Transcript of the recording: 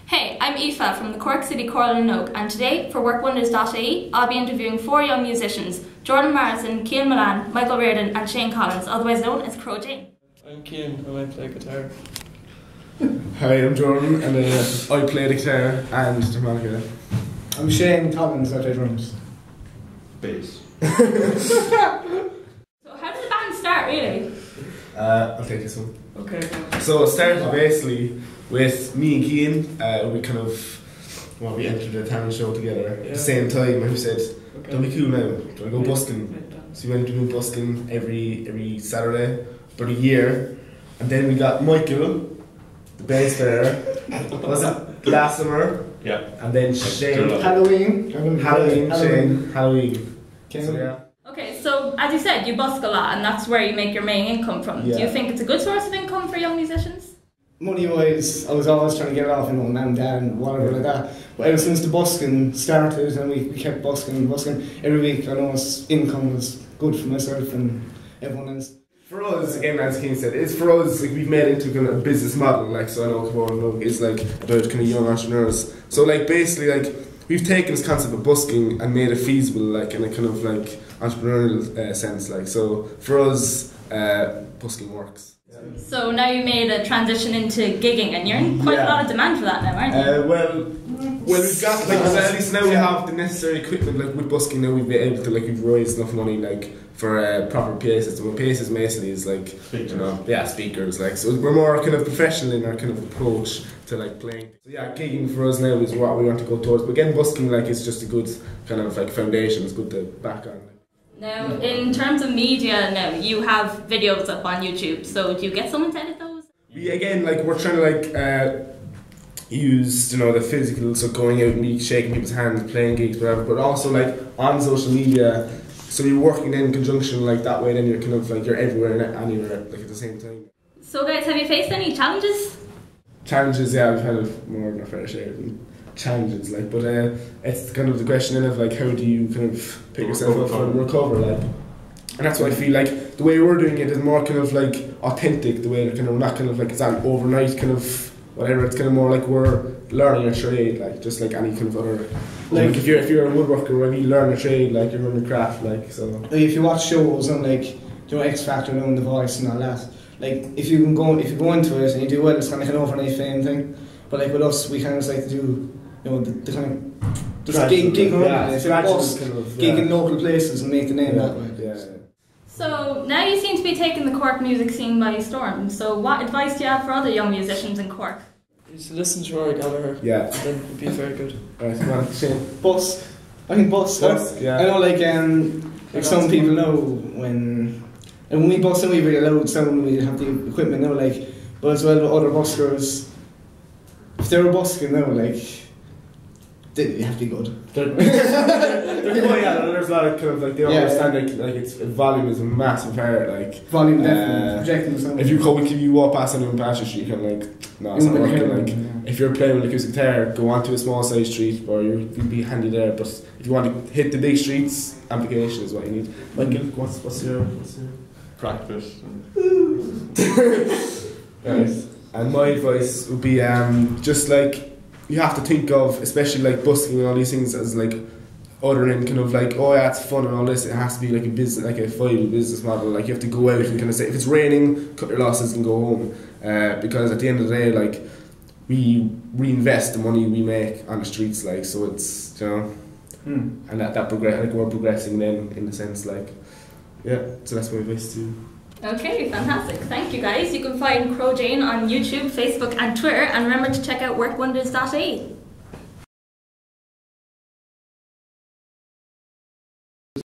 Hey, I'm Aoife from the Cork City Choral and Oak, and today for WorkWonders.ie I'll be interviewing 4 young musicians: Jordan Morrison, Cian Milan, Michael Reardon and Shane Collins, otherwise known as Crojayn. I'm Cian and I play guitar. Hi, I'm Jordan and I play the guitar and the harmonica. I'm Shane Collins, I play drums. Bass. So how did the band start really? I'll take this one. Okay. So it started basically with me and Cian. We entered a talent show together at the same time, and we said, that'll be cool now, do you want to go busking? So we went to do busking every Saturday for a year, and then we got Michael, the bass player, was it last summer? Yeah. And then Shane. Halloween, Shane, Halloween. Okay. So yeah. Okay, so as you said, you busk a lot and that's where you make your main income from. Yeah. Do you think it's a good source of income for young musicians? Money wise, I was always trying to get it off, mum and dad and whatever like that. But ever since the busking started and we kept busking every week, I know income was good for myself and everyone else. For us, again, as Cian said, it's for us, like, we've made it into kind of a business model, like, so I know it's like about kind of young entrepreneurs. So like basically like we've taken this concept of busking and made it feasible, like in a kind of like entrepreneurial sense, like, so for us busking works. So now you made a transition into gigging and you're in quite a lot of demand for that now, aren't you? Well, we've got like at least now we have the necessary equipment. Like with busking now, we've been able to we've raised enough money for a proper PA system. A PA system basically is like speakers. Speakers. Like, so we're more kind of professional in our kind of approach to like playing. So yeah, gigging for us now is what we want to go towards. But again, busking is just a good kind of foundation. It's good to back on. Now, in terms of media, now you have videos up on YouTube. So do you get someone to edit those? We're trying to use the physical, so going out and shaking people's hands, playing gigs, whatever. But also on social media. So you're working in conjunction that way. Then you're kind of you're everywhere and anywhere at the same time. So guys, have you faced any challenges? Challenges, yeah, we've had more than a fair share of challenges, but it's kind of the question of how do you kind of pick yourself up and recover, and that's what I feel the way we're doing it is more kind of authentic, the way that we're not kind of it's not overnight kind of whatever. It's kind of more we're learning a trade, just like any kind of other if you're a woodworker, when you learn a trade, you're learning a craft, so. If you watch shows on X Factor and The Voice and all that, if you go into it and you do well, it's kind of an overnight fame thing. But with us, we kind of like to do the kind of just gig around gig in local places and make the name that way. Yeah. So now you seem to be taking the Cork music scene by storm. So what advice do you have for other young musicians in Cork? You should listen to Rory Gallagher. Yeah. Then it'd be very good. Right, come on, Shane. Bus. I think bus. Yeah. I know some people know when we bus and we really loud sound, we have the equipment now, but as well other buskers, if they were busking now, you have to be good. There's a lot of kind of they understand it's volume is a massive part, volume definitely projecting the sound. If you walk past anyone past your street, you can no, it's not working. If you're playing with acoustic guitar, go onto a small side street or you'd be handy there. But if you want to hit the big streets, amplification is what you need. Michael, what's your practice? Nice. And my advice would be just you have to think of, especially busking and all these things, as other than kind of oh yeah, it's fun and all this. It has to be a business, a viable business model. You have to go out and kind of say, if it's raining, cut your losses and go home. Because at the end of the day, we reinvest the money we make on the streets, so it's and that progress, we're progressing then in the sense yeah. So that's my advice to you. Okay, fantastic. Thank you guys. You can find Crojayn on YouTube, Facebook and Twitter, and remember to check out WorkWonders.ie.